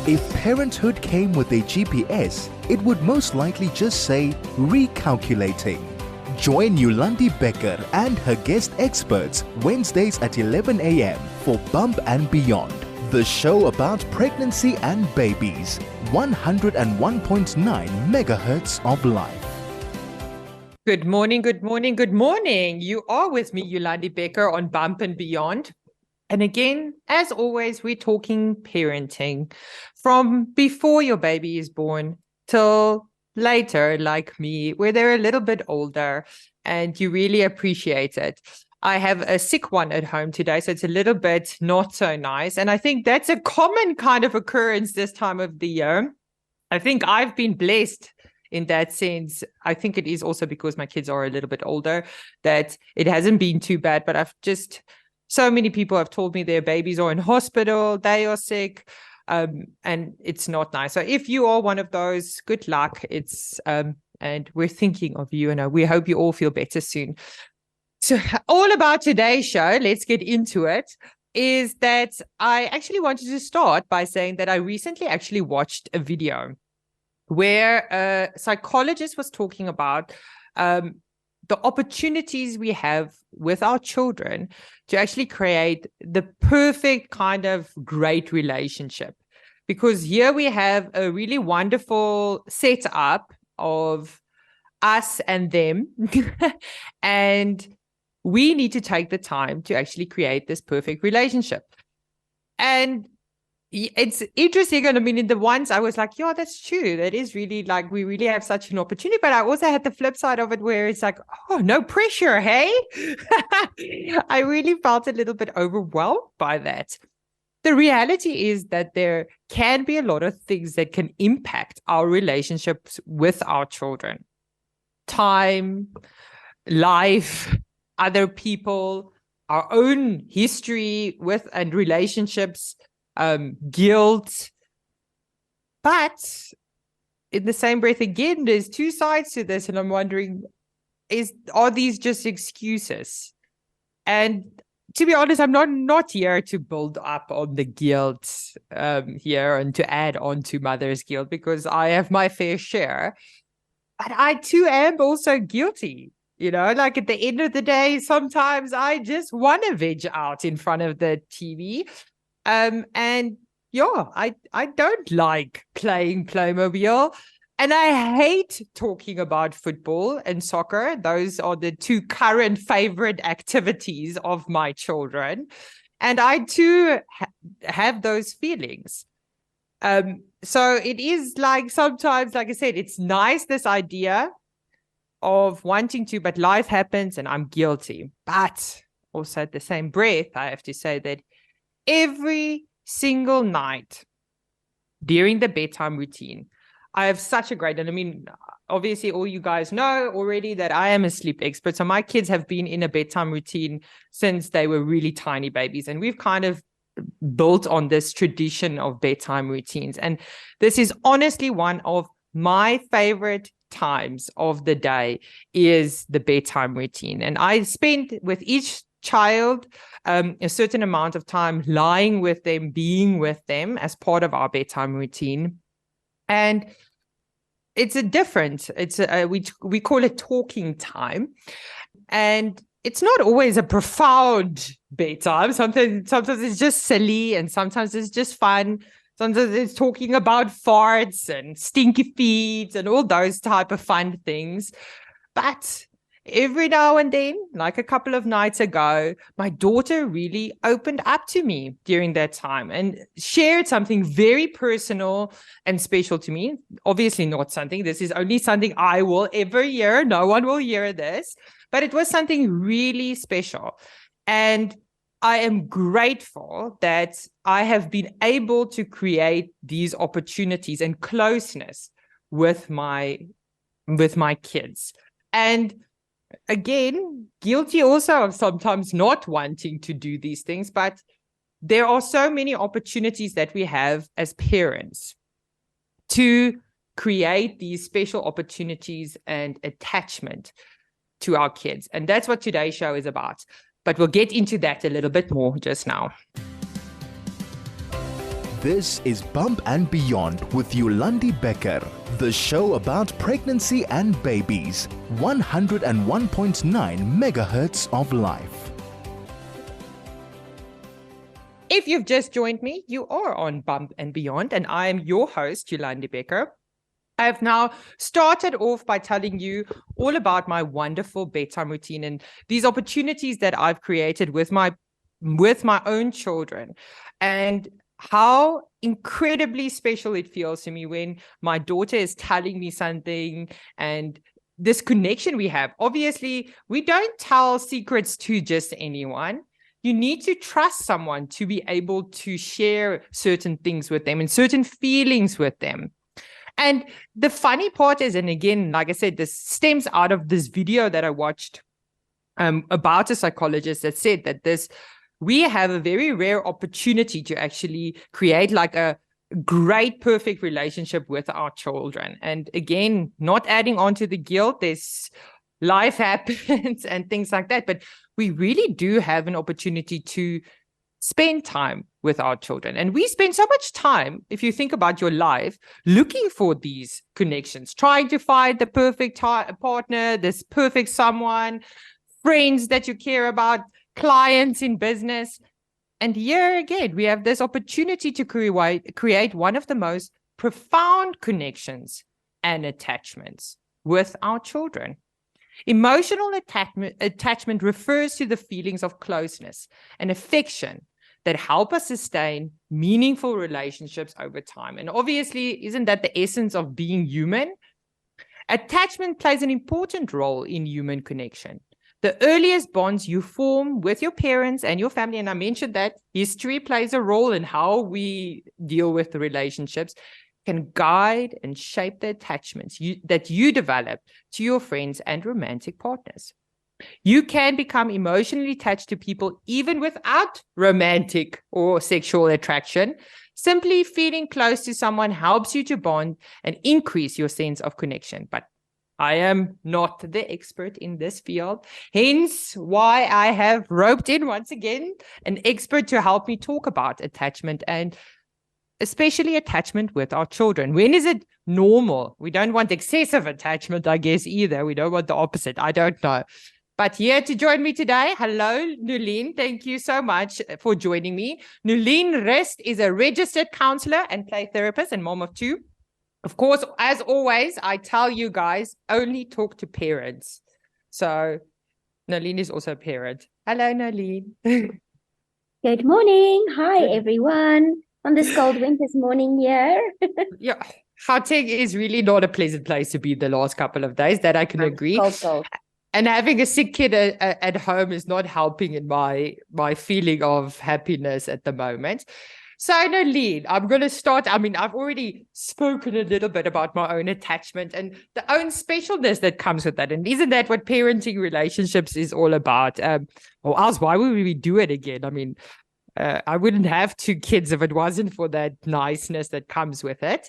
If parenthood came with a GPS, it would most likely just say recalculating. Join Yolandi Becker and her guest experts Wednesdays at 11 a.m. for Bump and Beyond, the show about pregnancy and babies. 101.9 megahertz of life. Good morning, good morning, good morning. You are with me, Yolandi Becker, on Bump and Beyond. And again, as always, we're talking parenting from before your baby is born till later, like me, where they're a little bit older and you really appreciate it. I have a sick one at home today, so it's a little bit not so nice. And I think that's a common kind of occurrence this time of the year. I think I've been blessed in that sense. I think it is also because my kids are a little bit older that it hasn't been too bad, but so many people have told me their babies are in hospital, they are sick, and it's not nice. So if you are one of those, good luck. And we're thinking of you, and we hope you all feel better soon. So all about today's show, let's get into it, is that I actually wanted to start by saying that I recently actually watched a video where a psychologist was talking about the opportunities we have with our children to actually create the perfect kind of great relationship. Because here we have a really wonderful setup of us and them, and we need to take the time to actually create this perfect relationship. And it's interesting. I mean, in the ones I was like, yeah, that's true. That is really like, we really have such an opportunity. But I also had the flip side of it where it's like, oh, no pressure, hey? I really felt a little bit overwhelmed by that. The reality is that there can be a lot of things that can impact our relationships with our children. Time, life, other people, our own history with and relationships, guilt. But in the same breath, again, there's two sides to this. And I'm wondering, are these just excuses? And to be honest, I'm not here to build up on the guilt here and to add on to mother's guilt, because I have my fair share. But I too am also guilty. Like at the end of the day, sometimes I just want to veg out in front of the TV. And yeah, I don't like playing Playmobil, and I hate talking about football and soccer. Those are the two current favorite activities of my children. And I too have those feelings. So it is like sometimes, like I said, it's nice, this idea of wanting to, but life happens and I'm guilty. But also at the same breath, I have to say that every single night during the bedtime routine, I have such a great, and I mean, obviously all you guys know already that I am a sleep expert. So my kids have been in a bedtime routine since they were really tiny babies. And we've kind of built on this tradition of bedtime routines. And this is honestly one of my favorite times of the day is the bedtime routine. And I spend with each child a certain amount of time lying with them, being with them as part of our bedtime routine. And it's we call it talking time. And it's not always a profound bedtime. Sometimes it's just silly, and sometimes it's just fun. Sometimes it's talking about farts and stinky feet and all those type of fun things. But every now and then, like a couple of nights ago, my daughter really opened up to me during that time and shared something very personal and special to me. Obviously this is only something I will ever hear. No one will hear this, but it was something really special. And I am grateful that I have been able to create these opportunities and closeness with my kids. And again, guilty also of sometimes not wanting to do these things, but there are so many opportunities that we have as parents to create these special opportunities and attachment to our kids. And that's what today's show is about. But we'll get into that a little bit more just now. This is Bump and Beyond with Yolandi Becker, the show about pregnancy and babies. 101.9 megahertz of life. If you've just joined me, you are on Bump and Beyond, and I am your host, Yolandi Becker. I've now started off by telling you all about my wonderful bedtime routine and these opportunities that I've created with my own children, and how incredibly special it feels to me when my daughter is telling me something and this connection we have. Obviously, we don't tell secrets to just anyone. You need to trust someone to be able to share certain things with them and certain feelings with them. And the funny part is, and again, like I said, this stems out of this video that I watched about a psychologist that said that we have a very rare opportunity to actually create like a great, perfect relationship with our children. And again, not adding on to the guilt, life happens and things like that. But we really do have an opportunity to spend time with our children. And we spend so much time, if you think about your life, looking for these connections, trying to find the perfect partner, this perfect someone, friends that you care about, clients in business. And here again, we have this opportunity to create one of the most profound connections and attachments with our children. Emotional attachment refers to the feelings of closeness and affection that help us sustain meaningful relationships over time. And obviously, isn't that the essence of being human? Attachment plays an important role in human connection. The earliest bonds you form with your parents and your family, and I mentioned that history plays a role in how we deal with the relationships, can guide and shape the attachments that you develop to your friends and romantic partners. You can become emotionally attached to people even without romantic or sexual attraction. Simply feeling close to someone helps you to bond and increase your sense of connection. But I am not the expert in this field, hence why I have roped in once again an expert to help me talk about attachment, and especially attachment with our children. When is it normal? We don't want excessive attachment, I guess, either. We don't want the opposite. I don't know. But here to join me today, hello, Nolene. Thank you so much for joining me. Nolene Rest is a registered counselor and play therapist and mom of two. Of course, as always, I tell you guys, only talk to parents. So Nolene is also a parent. Hello, Nolene. Good morning. Hi, everyone. On this cold winter's morning here. Yeah, Gauteng is really not a pleasant place to be the last couple of days. That I can agree. Cold. And having a sick kid at home is not helping in my feeling of happiness at the moment. So, Nolene, I'm going to start. I mean, I've already spoken a little bit about my own attachment and the own specialness that comes with that. And isn't that what parenting relationships is all about? Or else, why would we do it again? I mean, I wouldn't have two kids if it wasn't for that niceness that comes with it.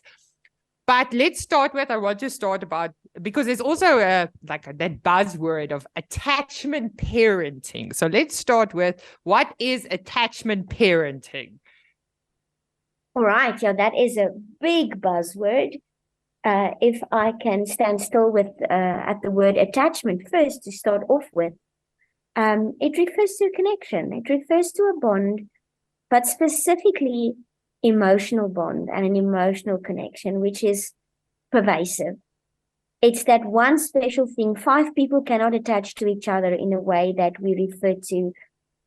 But let's start with, I want to start about, because there's also that buzzword of attachment parenting. So let's start with, what is attachment parenting? All right. Yeah, that is a big buzzword. If I can stand still with at the word attachment first to start off with, it refers to a connection. It refers to a bond, but specifically emotional bond and an emotional connection, which is pervasive. It's that one special thing. 5 people cannot attach to each other in a way that we refer to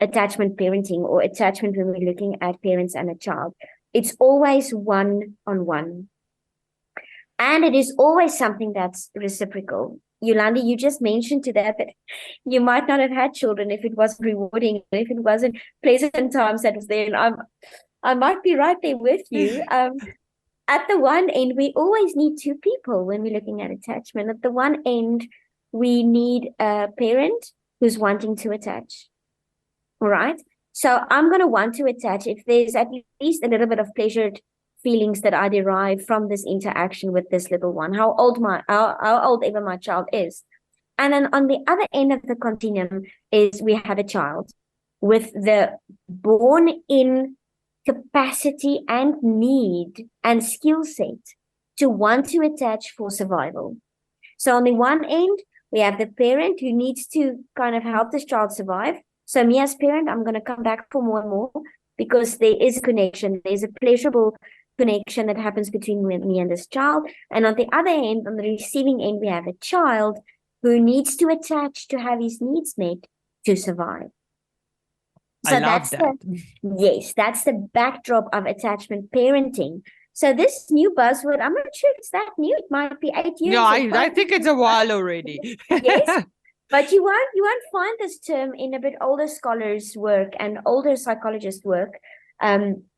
attachment parenting or attachment when we're looking at parents and a child. It's always one-on-one. And it is always something that's reciprocal. Yolandi, you just mentioned to that you might not have had children if it wasn't rewarding, if it wasn't pleasant times that was there. And I might be right there with you. At the one end, we always need 2 people when we're looking at attachment. At the one end, we need a parent who's wanting to attach. All right. So I'm going to want to attach if there's at least a little bit of pleasured feelings that I derive from this interaction with this little one, how old ever my child is. And then on the other end of the continuum is we have a child with the born-in capacity and need and skill set to want to attach for survival. So on the one end, we have the parent who needs to kind of help this child survive. So me as parent, I'm going to come back for more and more because there is a connection. There's a pleasurable connection that happens between me and this child. And on the other end, on the receiving end, we have a child who needs to attach to have his needs met to survive. So I love that. Yes, that's the backdrop of attachment parenting. So this new buzzword, I'm not sure it's that new. It might be 8 years. No, I think it's a while already. Yes, but you won't find this term in a bit older scholars' work and older psychologists' work.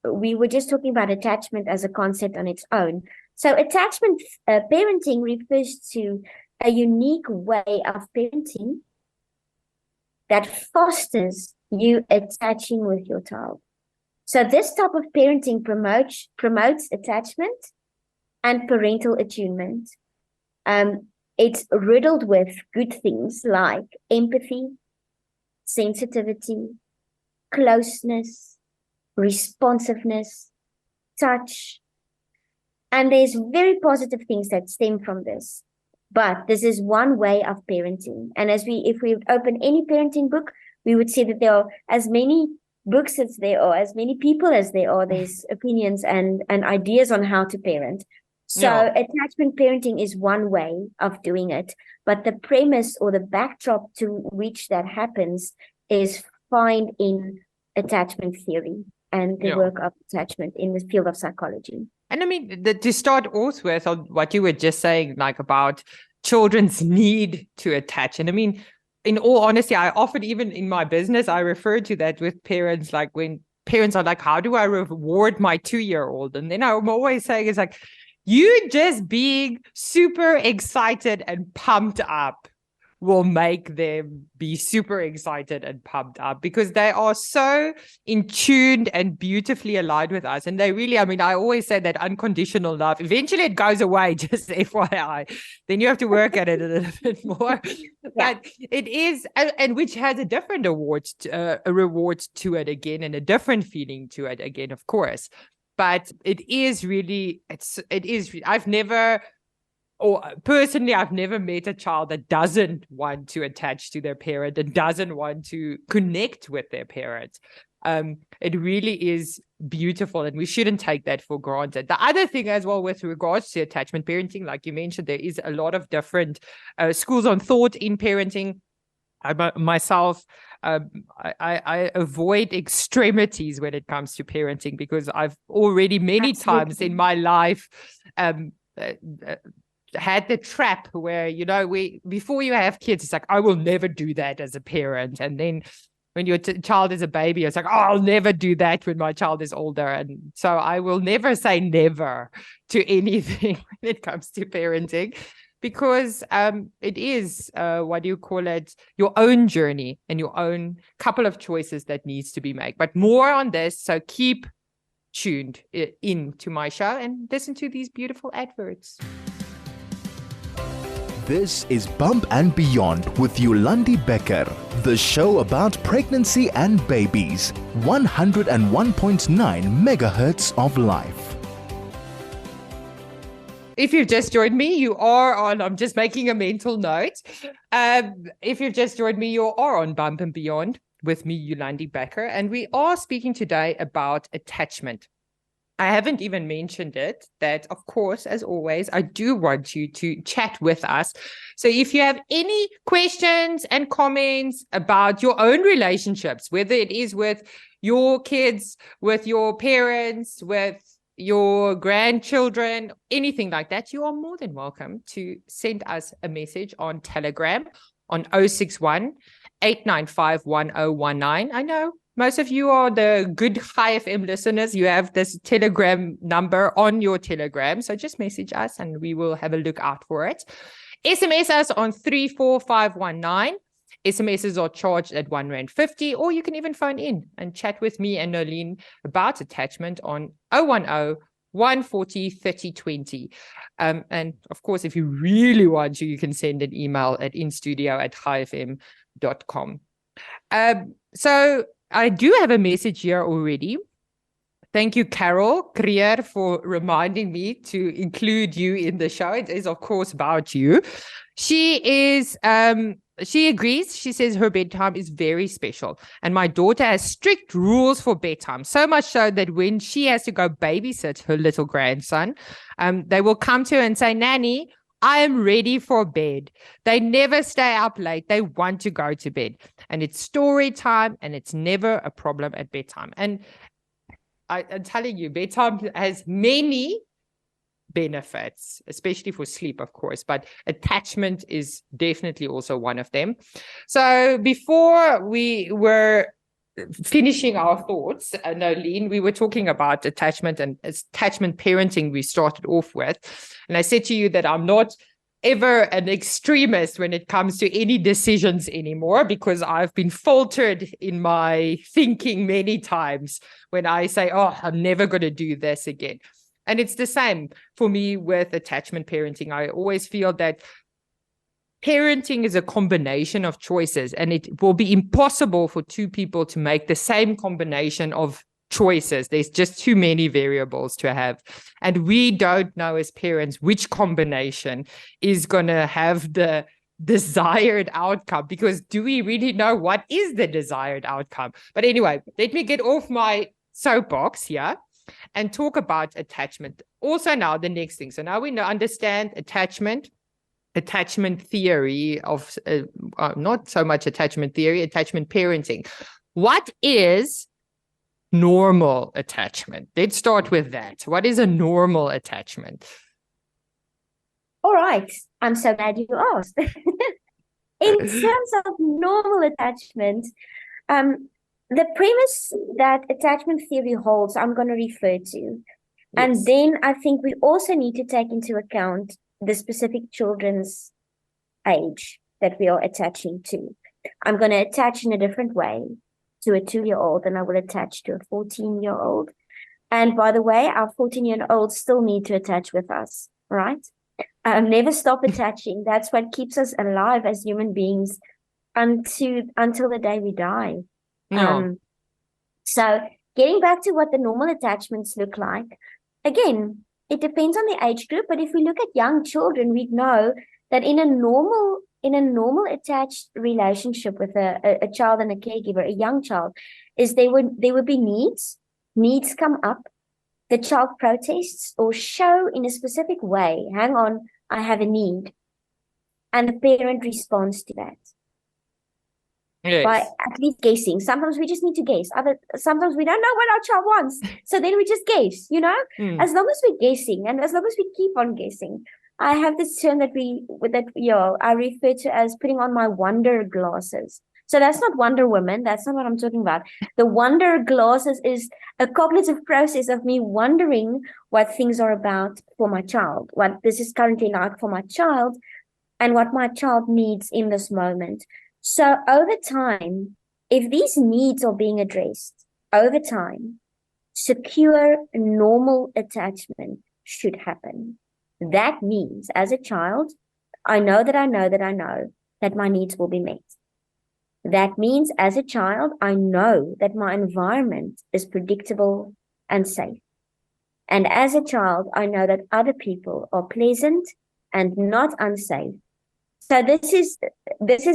We were just talking about attachment as a concept on its own. So attachment parenting refers to a unique way of parenting that fosters you attaching with your child. So this type of parenting promotes attachment and parental attunement. It's riddled with good things like empathy, sensitivity, closeness, responsiveness, touch. And there's very positive things that stem from this. But this is one way of parenting. And if we open any parenting book, we would see that there are as many books as there are, as many people as there are, there's opinions and ideas on how to parent. So attachment parenting is one way of doing it. But the premise or the backdrop to which that happens is found in attachment theory and the work of attachment in the field of psychology. And I mean, to start off with on what you were just saying, like about children's need to attach. And I mean, in all honesty, I often, even in my business, I refer to that with parents, like when parents are like, how do I reward my 2-year-old? And then I'm always saying, it's like, you just being super excited and pumped up will make them be super excited and pumped up because they are so in tuned and beautifully aligned with us. And they really, I mean, I always say that unconditional love, eventually it goes away, just FYI. Then you have to work at it a little bit more. But it is, and which has a different reward to it again, and a different feeling to it again, of course. But it is really, I've never met a child that doesn't want to attach to their parent and doesn't want to connect with their parent. It really is beautiful, and we shouldn't take that for granted. The other thing as well with regards to attachment parenting, like you mentioned, there is a lot of different schools on thought in parenting. Myself, I avoid extremities when it comes to parenting because I've already many times in my life had the trap where, before you have kids, it's like, I will never do that as a parent. And then when your child is a baby, it's like, oh, I'll never do that when my child is older. And so I will never say never to anything when it comes to parenting, because it is, your own journey and your own couple of choices that needs to be made. But more on this, so keep tuned in to my show and listen to these beautiful adverts. This is Bump and Beyond with Yolandi Becker, the show about pregnancy and babies. 101.9 megahertz of life. If you've just joined me, you are on, I'm just making a mental note. If you've just joined me, you are on Bump and Beyond with me, Yolandi Becker, and we are speaking today about attachment. I haven't even mentioned it, that of course, as always, I do want you to chat with us. So if you have any questions and comments about your own relationships, whether it is with your kids, with your parents, with your grandchildren, anything like that, you are more than welcome to send us a message on Telegram on 061 895 1019. I know most of you are the good High FM listeners. You have this Telegram number on your Telegram. So just message us and we will have a look out for it. SMS us on 34519. SMSs are charged at R1.50, or you can even phone in and chat with me and Nolene about attachment on 010 140 3020. And of course, if you really want to, you can send an email at instudio@highfm.com. So I do have a message here already. Thank you, Carol Creer, for reminding me to include you in the show. It is, of course, about you. She agrees. She says her bedtime is very special. And my daughter has strict rules for bedtime, so much so that when she has to go babysit her little grandson, they will come to her and say, Nanny, I am ready for bed. They never stay up late. They want to go to bed. And it's story time, and it's never a problem at bedtime. And I'm telling you, bedtime has many benefits, especially for sleep, of course, but attachment is definitely also one of them. So before we were finishing our thoughts, Nolene, we were talking about attachment and attachment parenting we started off with. And I said to you that I'm not ever an extremist when it comes to any decisions anymore, because I've been faltered in my thinking many times when I say, oh, I'm never going to do this again. And it's the same for me with attachment parenting. I always feel that parenting is a combination of choices, and it will be impossible for two people to make the same combination of choices. There's just too many variables to have. And we don't know as parents which combination is going to have the desired outcome, because do we really know what is the desired outcome? But anyway, let me get off my soapbox here and talk about attachment. Also now the next thing. So now we understand attachment theory of, not so much attachment theory, attachment parenting. What is normal attachment? Let's start with that. What is a normal attachment? All right. I'm so glad you asked. In terms of normal attachment, the premise that attachment theory holds, I'm going to refer to. Yes. And then I think we also need to take into account the specific children's age that we are attaching to. I'm going to attach in a different way to a 2-year-old than I will attach to a 14-year-old. And by the way, our 14-year-olds still need to attach with us, right? Never stop attaching. That's what keeps us alive as human beings until the day we die. No. So getting back to what the normal attachments look like, again, it depends on the age group. But if we look at young children, we know that in a normal attached relationship with a child and a caregiver, a young child, is there would be needs. Needs come up. The child protests or show in a specific way, hang on, I have a need. And the parent responds to that. Yes. By at least guessing. Sometimes we just need to guess. Sometimes we don't know what our child wants. So then we just guess, As long as we're guessing and as long as we keep on guessing. I have this term that I refer to as putting on my wonder glasses. So that's not Wonder Woman. That's not what I'm talking about. The wonder glasses is a cognitive process of me wondering what things are about for my child, what this is currently like for my child, and what my child needs in this moment. So over time, if these needs are being addressed over time, secure, normal attachment should happen. That means as a child, I know that my needs will be met. That means as a child, I know that my environment is predictable and safe. And as a child, I know that other people are pleasant and not unsafe. So this is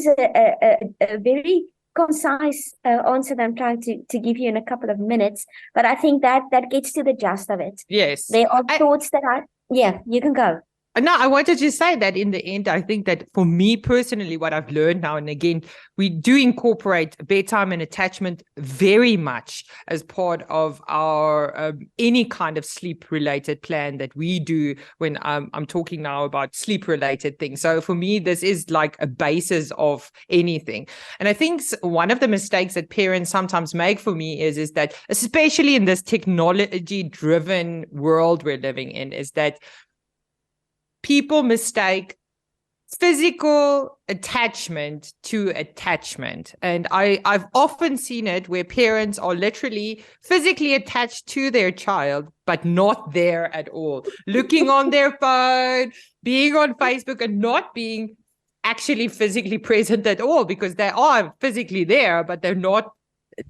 a very concise answer that I'm trying to give you in a couple of minutes, but I think that gets to the gist of it. Yes. There are thoughts that you can go. No, I wanted to say that in the end, I think that for me personally, what I've learned now and again, we do incorporate bedtime and attachment very much as part of our any kind of sleep-related plan that we do when I'm talking now about sleep-related things. So for me, this is like a basis of anything. And I think one of the mistakes that parents sometimes make for me is that, especially in this technology-driven world we're living in, is that people mistake physical attachment to attachment. And I've often seen it where parents are literally physically attached to their child, but not there at all. Looking on their phone, being on Facebook, and not being actually physically present at all, because they are physically there, but they're not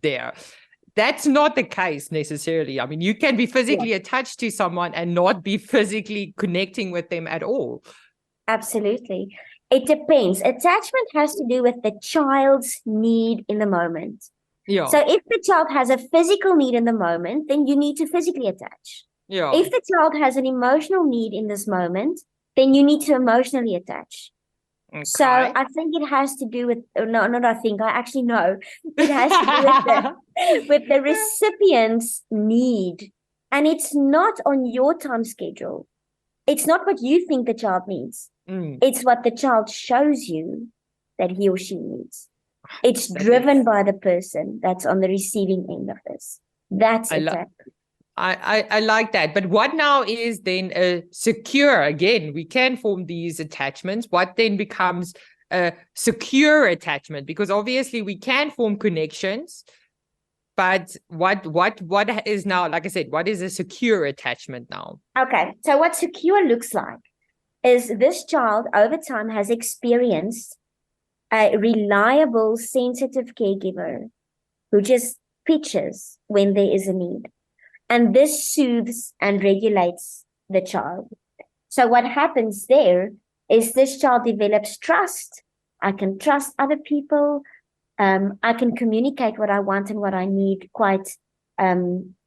there. that's not the case necessarily. I mean, you can be physically attached to someone and not be physically connecting with them at all. Absolutely. It depends. Attachment has to do with the child's need in the moment. Yeah. So if the child has a physical need in the moment, then you need to physically attach. Yeah. If the child has an emotional need in this moment, then you need to emotionally attach. Okay. So I think it has to do with, no, not I think, I actually know. It has to do with the recipient's need. And it's not on your time schedule. It's not what you think the child needs. It's what the child shows you that he or she needs. It's driven by the person that's on the receiving end of this. That's attachment. I like that. But what now is then a secure, again, we can form these attachments. What then becomes a secure attachment? Because obviously we can form connections, but what is now, like I said, what is a secure attachment now? Okay, so what secure looks like is this child over time has experienced a reliable, sensitive caregiver who just pitches when there is a need. And this soothes and regulates the child. So what happens there is this child develops trust. I can trust other people. I can communicate what I want and what I need quite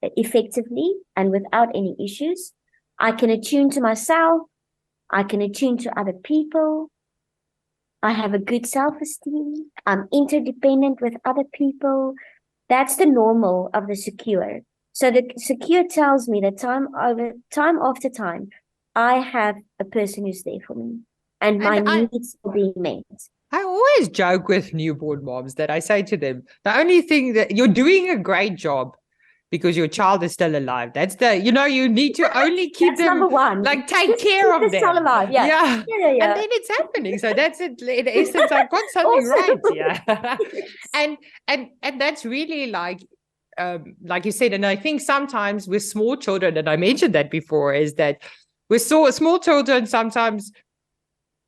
effectively and without any issues. I can attune to myself. I can attune to other people. I have a good self-esteem. I'm interdependent with other people. That's the normal of the secure. So the secure tells me that time after time, I have a person who's there for me and my needs are being met. I always joke with newborn moms that I say to them, the only thing that you're doing a great job because your child is still alive. That's you need to only keep them, number one. like take care of them. Still alive. Yeah. And then it's happening. So that's it. In essence, I've got something right. Yeah. and that's really like you said, and I think sometimes with small children, and I mentioned that before, is that with small children, sometimes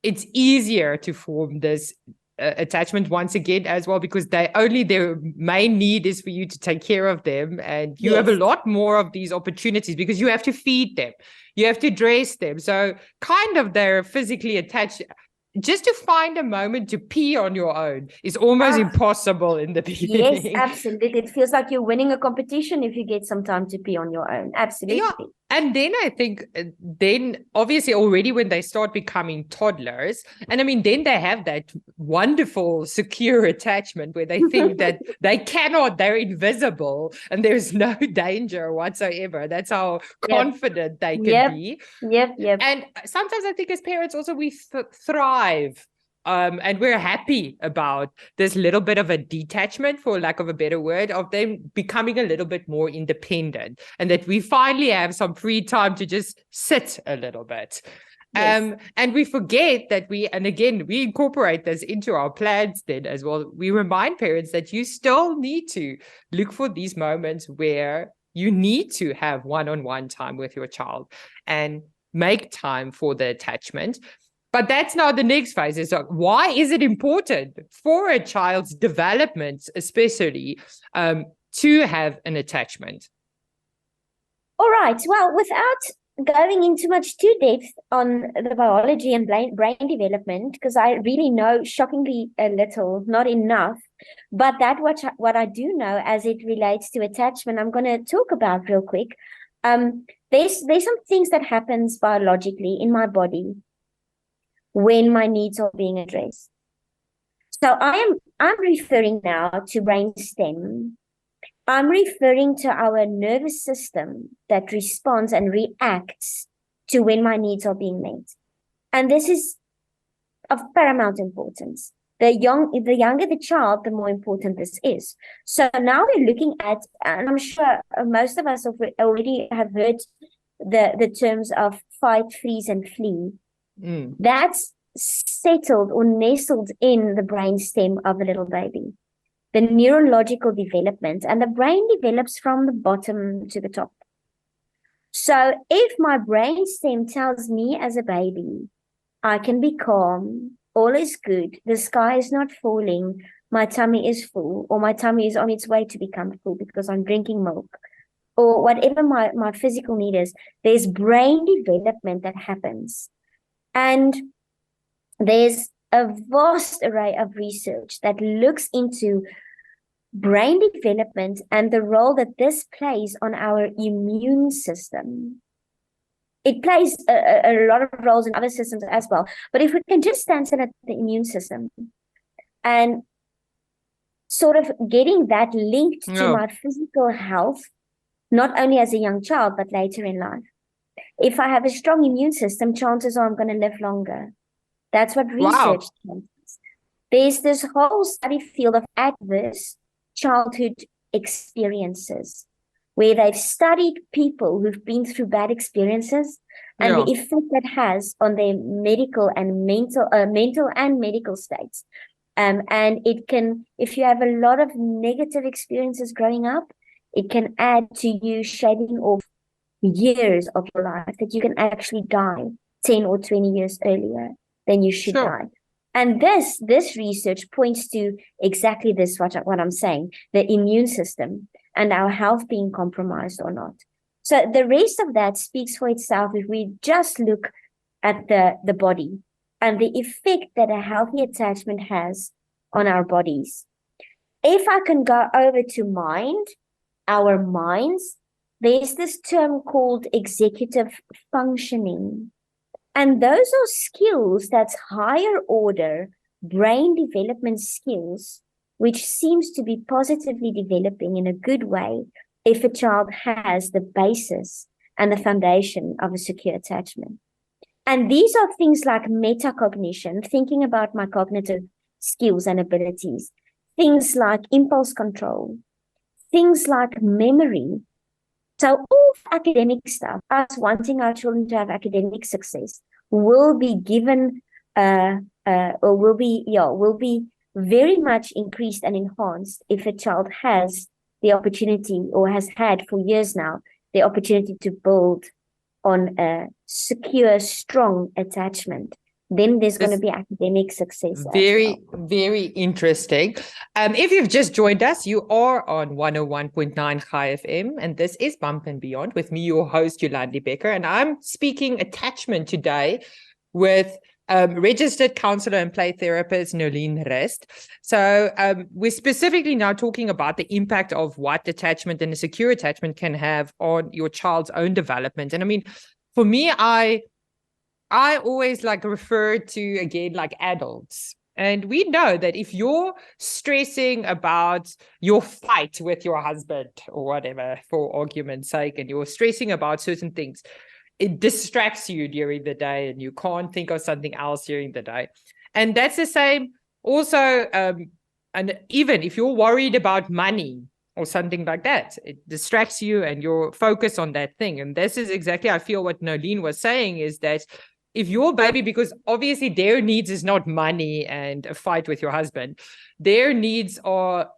it's easier to form this attachment once again as well, because their main need is for you to take care of them, and you have a lot more of these opportunities because you have to feed them, you have to dress them, so kind of they're physically attached. Just to find a moment to pee on your own is almost impossible in the beginning. Yes, absolutely. It feels like you're winning a competition if you get some time to pee on your own. Absolutely. Yeah. And then I think then obviously already when they start becoming toddlers, and I mean, then they have that wonderful secure attachment where they think that they're invisible and there's no danger whatsoever. That's how confident they can be. Yep. And sometimes I think as parents also we thrive. And we're happy about this little bit of a detachment, for lack of a better word, of them becoming a little bit more independent, and that we finally have some free time to just sit a little bit. Yes. And we forget that we incorporate this into our plans then as well. We remind parents that you still need to look for these moments where you need to have one-on-one time with your child and make time for the attachment. But that's now the next phase. Is like, why is it important for a child's development, especially, to have an attachment? All right. Well, without going into much too depth on the biology and brain development, because I really know shockingly a little, not enough, but what I do know as it relates to attachment, I'm going to talk about real quick. There's some things that happens biologically in my body when my needs are being addressed. So I'm referring now to brainstem. I'm referring to our nervous system that responds and reacts to when my needs are being met. And this is of paramount importance. The younger the child, the more important this is. So now we're looking at, and I'm sure most of us already have heard the terms of fight, freeze, and flee. That's settled or nestled in the brainstem of a little baby. The neurological development, and the brain develops from the bottom to the top. So if my brainstem tells me as a baby, I can be calm, all is good, the sky is not falling, my tummy is full, or my tummy is on its way to become full because I'm drinking milk, or whatever my physical need is, there's brain development that happens. And there's a vast array of research that looks into brain development and the role that this plays on our immune system. It plays a lot of roles in other systems as well. But if we can just stand still at the immune system and sort of getting that linked to my physical health, not only as a young child, but later in life. If I have a strong immune system, chances are I'm going to live longer. That's what research tells us. There's this whole study field of adverse childhood experiences where they've studied people who've been through bad experiences and the effect that has on their medical and mental and medical states. And it can, if you have a lot of negative experiences growing up, it can add to you shaving off years of your life that you can actually die 10 or 20 years earlier than you should die. And this research points to exactly this, what I'm saying, the immune system and our health being compromised or not. So the rest of that speaks for itself if we just look at the body and the effect that a healthy attachment has on our bodies. If I can go over to mind, our minds, there's this term called executive functioning. And those are skills that's higher order brain development skills, which seems to be positively developing in a good way if a child has the basis and the foundation of a secure attachment. And these are things like metacognition, thinking about my cognitive skills and abilities, things like impulse control, things like memory. So all academic stuff, us wanting our children to have academic success, will be given or will be very much increased and enhanced if a child has the opportunity, or has had for years now, the opportunity to build on a secure, strong attachment. Then there's going to be academic success. Very, very interesting. If you've just joined us, you are on 101.9 High FM, and this is Bump and Beyond with me, your host, Yolandi Becker, and I'm speaking attachment today with registered counselor and play therapist Nolene Rest. So we're specifically now talking about the impact of what attachment and a secure attachment can have on your child's own development. And I mean, for me, I always refer to, again, like adults. And we know that if you're stressing about your fight with your husband or whatever, for argument's sake, and you're stressing about certain things, it distracts you during the day and you can't think of something else during the day. And that's the same also. And even if you're worried about money or something like that, it distracts you and you're focused on that thing. And this is exactly, I feel, what Nolene was saying, is that if your baby, because obviously their needs is not money and a fight with your husband, their needs are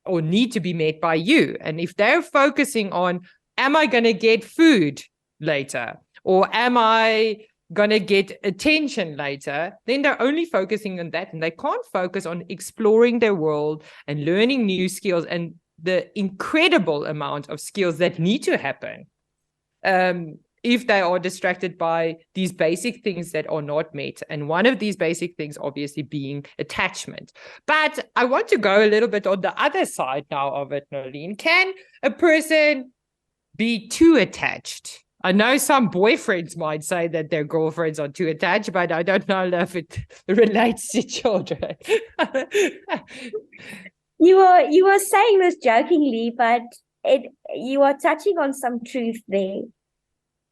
or need to be met by you. And if they're focusing on, am I going to get food later? Or am I going to get attention later? Then they're only focusing on that, and they can't focus on exploring their world and learning new skills and the incredible amount of skills that need to happen if they are distracted by these basic things that are not met. And one of these basic things obviously being attachment. But I want to go a little bit on the other side now of it, Nolene. Can a person be too attached? I know some boyfriends might say that their girlfriends are too attached, but I don't know if it relates to children. You are saying this jokingly, but you are touching on some truth there.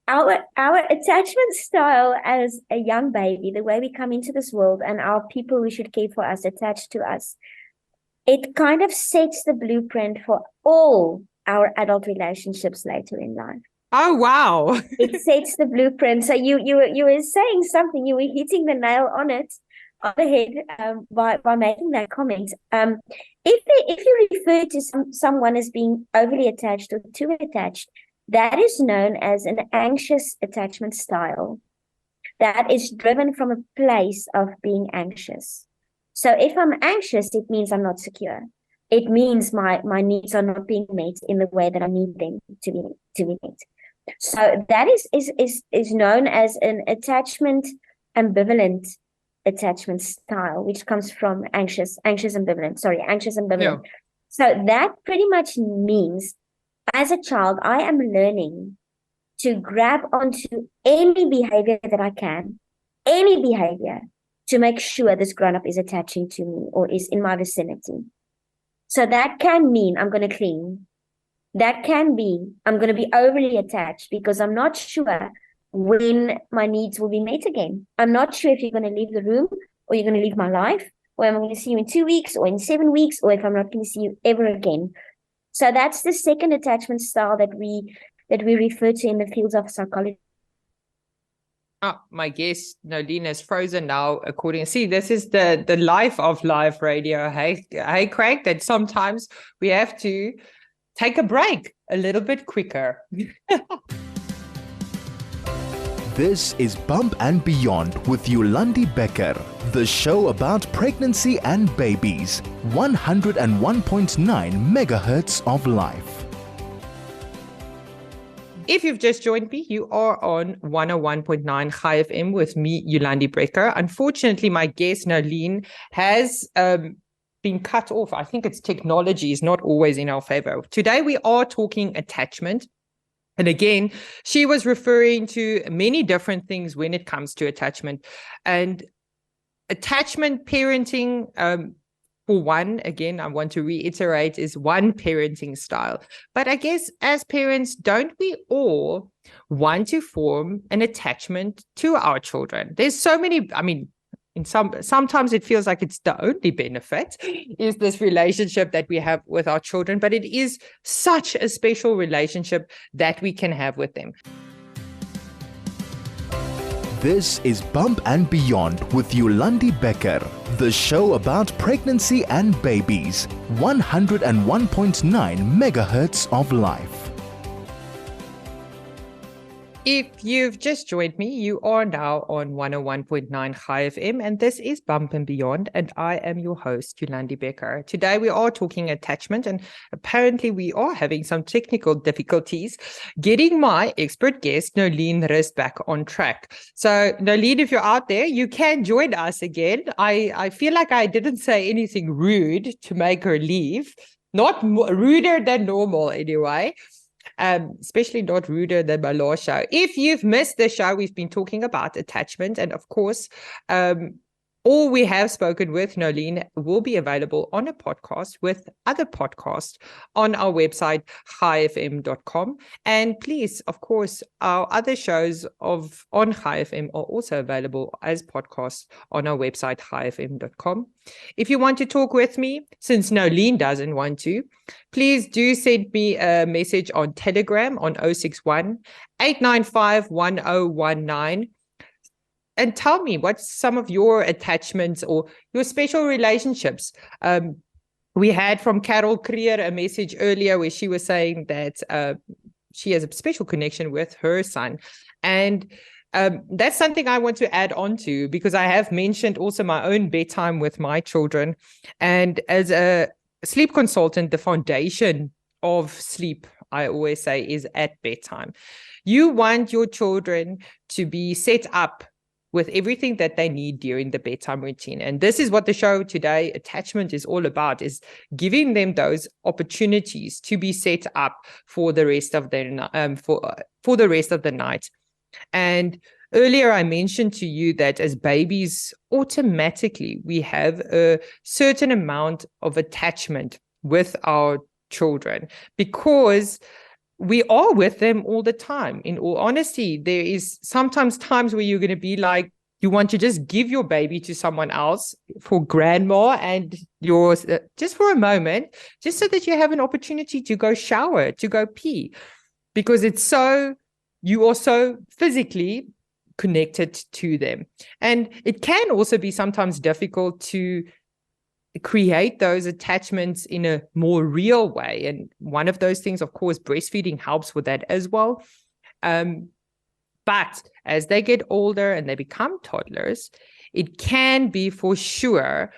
Our attachment style as a young baby, the way we come into this world, and our people who should care for us, attached to us, it kind of sets the blueprint for all our adult relationships later in life. Oh, wow. It sets the blueprint. So you were saying something, you were hitting the nail on the head by making that comment. If you refer to someone as being overly attached or too attached, that is known as an anxious attachment style that is driven from a place of being anxious. So if I'm anxious, it means I'm not secure. It means my needs are not being met in the way that I need them to be met. So that is known as an ambivalent attachment style, which comes from anxious ambivalent. Sorry, anxious ambivalent. Yeah. So that pretty much means as a child, I am learning to grab onto any behavior that I can, any behavior, to make sure this grown-up is attaching to me or is in my vicinity. So that can mean I'm going to clean. That can be I'm going to be overly attached because I'm not sure when my needs will be met again. I'm not sure if you're going to leave the room or you're going to leave my life, or I'm going to see you in 2 weeks or in 7 weeks, or if I'm not going to see you ever again. So that's the second attachment style that we refer to in the fields of psychology. Oh, my guest Nolene is frozen now. See, this is the life of live radio. Hey, Craig. That sometimes we have to take a break a little bit quicker. This is Bump and Beyond with Yolandi Becker, the show about pregnancy and babies. 101.9 megahertz of life. If you've just joined me, you are on 101.9 High FM with me, Yolandi Becker. Unfortunately, my guest Nolene has been cut off. I think it's technology is not always in our favor. Today we are talking attachment. And again, she was referring to many different things when it comes to attachment. And attachment parenting, for one, again, I want to reiterate, is one parenting style. But I guess as parents, don't we all want to form an attachment to our children? There's so many, sometimes it feels like it's the only benefit is this relationship that we have with our children, but it is such a special relationship that we can have with them. This is Bump and Beyond with Yolandi Becker, the show about pregnancy and babies. 101.9 megahertz of life. If you've just joined me, you are now on 101.9 High FM, and this is Bump and Beyond, and I am your host, Yolandi Becker. Today we are talking attachment, and apparently we are having some technical difficulties getting my expert guest, Nolene Rist, back on track. So, Nolene, if you're out there, you can join us again. I feel like I didn't say anything rude to make her leave. Not ruder than normal, anyway. Especially not ruder than my last show. If you've missed the show, we've been talking about attachment. And of course, all we have spoken with Nolene will be available on a podcast with other podcasts on our website, highfm.com. And please, of course, our other shows on High FM are also available as podcasts on our website, highfm.com. If you want to talk with me, since Nolene doesn't want to, please do send me a message on Telegram on 061 895 1019. And tell me what's some of your attachments or your special relationships. We had from Carol Creer a message earlier where she was saying that she has a special connection with her son. And that's something I want to add on to, because I have mentioned also my own bedtime with my children. And as a sleep consultant, the foundation of sleep, I always say, is at bedtime. You want your children to be set up with everything that they need during the bedtime routine. And this is what the show today, Attachment, is all about, is giving them those opportunities to be set up for the rest of for the rest of the night. And earlier I mentioned to you that as babies, automatically we have a certain amount of attachment with our children because we are with them all the time. In all honesty, there is sometimes times where you're going to be like, you want to just give your baby to someone else, for grandma and yours, just for a moment, just so that you have an opportunity to go shower, to go pee, because you are so physically connected to them. And it can also be sometimes difficult to create those attachments in a more real way. And one of those things, of course, breastfeeding helps with that as well. But as they get older and they become toddlers, it can be for sure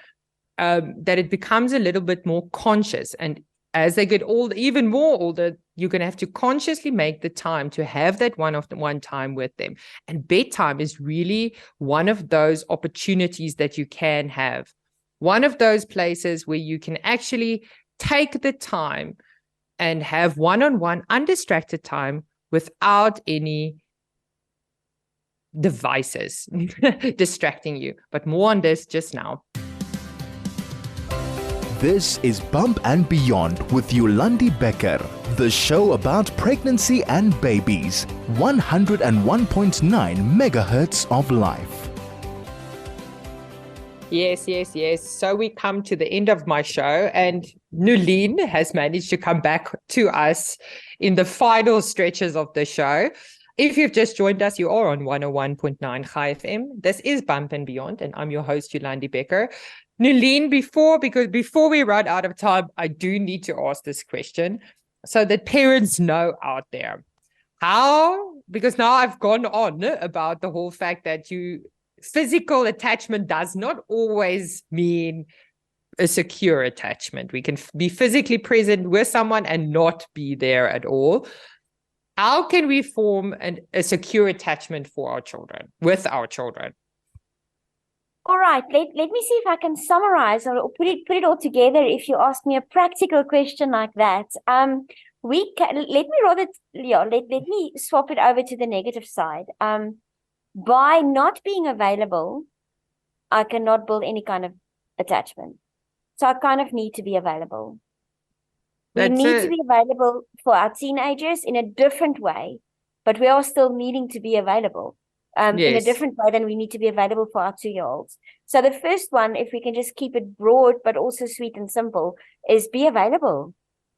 that it becomes a little bit more conscious. And as they get older, even more older, you're going to have to consciously make the time to have that one time with them. And bedtime is really one of those opportunities that you can have. One of those places where you can actually take the time and have one-on-one undistracted time without any devices distracting you. But more on this just now. This is Bump and Beyond with Yolandi Becker, the show about pregnancy and babies. 101.9 megahertz of life. Yes. So we come to the end of my show, and Nolene has managed to come back to us in the final stretches of the show. If you've just joined us, you are on 101.9 Chai FM. This is Bump and Beyond, and I'm your host, Yolandi Becker. Nolene, before we run out of time, I do need to ask this question so that parents know out there. Because now I've gone on about the whole fact that physical attachment does not always mean a secure attachment. We can be physically present with someone and not be there at all. How can we form a secure attachment for our children, with our children? All right, let me see if I can summarize or put it all together. If you ask me a practical question like that, let me swap it over to the negative side. By not being available, I cannot build any kind of attachment. So I kind of need to be available. We need to be available for our teenagers in a different way, but we are still needing to be available. In a different way than we need to be available for our 2-year-olds. So the first one, if we can just keep it broad but also sweet and simple, is be available.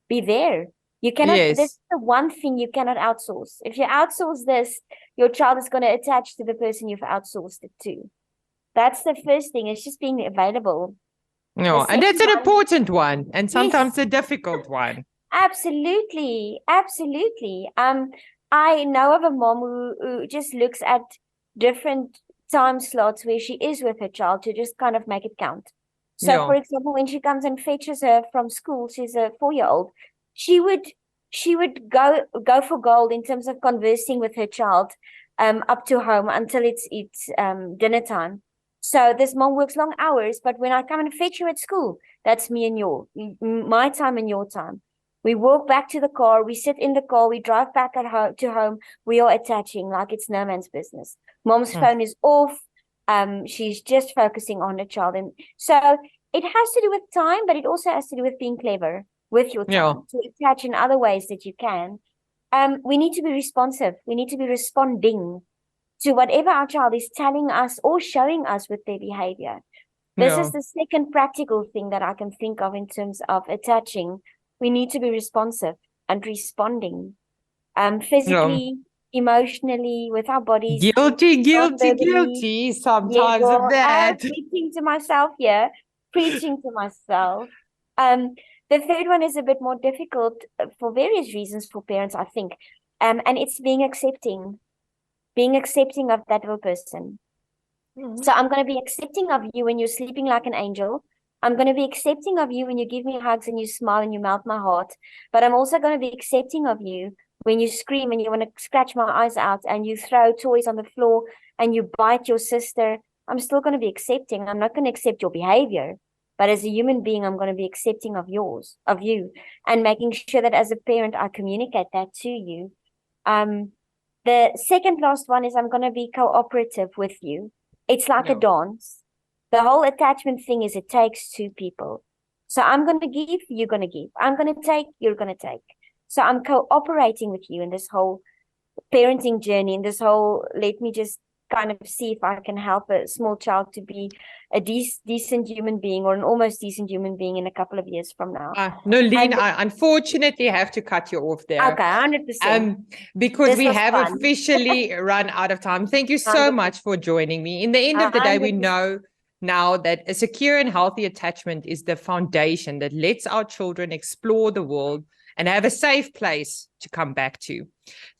Be there. You cannot, this is the one thing you cannot outsource. If you outsource this, your child is going to attach to the person you've outsourced it to. That's the first thing. It's just being available. No, and that's an important one, and sometimes a difficult one. Absolutely. I know of a mom who just looks at different time slots where she is with her child to just kind of make it count. So, for example, when she comes and fetches her from school, she's a 4-year-old, she would go for gold in terms of conversing with her child up to home until it's dinner time. So this mom works long hours, but when I come and fetch you at school, that's my time and your time. We walk back to the car, we sit in the car, we drive back to home, we are attaching like it's no man's business. Mom's phone is off, she's just focusing on the child. And so it has to do with time, but it also has to do with being clever with your time to attach in other ways that you can. We need to be responsive. We need to be responding to whatever our child is telling us or showing us with their behavior. This is the second practical thing that I can think of in terms of attaching. We need to be responsive and responding, physically, emotionally, with our bodies. Guilty sometimes of that. Preaching to myself here, preaching to myself. The third one is a bit more difficult for various reasons for parents, I think. And it's being accepting of that little person. So I'm going to be accepting of you when you're sleeping like an angel. I'm going to be accepting of you when you give me hugs and you smile and you melt my heart. But I'm also going to be accepting of you when you scream and you want to scratch my eyes out and you throw toys on the floor and you bite your sister. I'm still going to be accepting. I'm not going to accept your behavior. But as a human being, I'm going to be accepting of you, and making sure that as a parent, I communicate that to you. The second last one is I'm going to be cooperative with you. It's like a dance. The whole attachment thing is it takes two people. So I'm going to give, you're going to give. I'm going to take, you're going to take. So I'm cooperating with you in this whole parenting journey, in this whole, let me just kind of see if I can help a small child to be a decent human being or an almost decent human being in a couple of years from now. Nolene, I unfortunately have to cut you off there. Okay, 100%. Because we have officially run out of time. Thank you so 100%. much for joining me. In the end of the day, we know now that a secure and healthy attachment is the foundation that lets our children explore the world and have a safe place to come back to.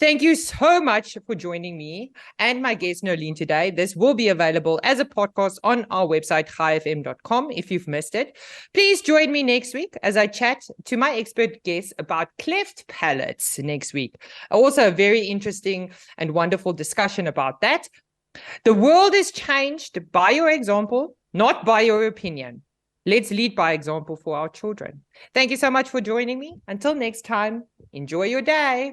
Thank you so much for joining me and my guest Nolene today. This will be available as a podcast on our website, highfm.com, if you've missed it. Please join me next week as I chat to my expert guests about cleft palates next week. Also, a very interesting and wonderful discussion about that. The world is changed by your example, not by your opinion. Let's lead by example for our children. Thank you so much for joining me. Until next time, enjoy your day.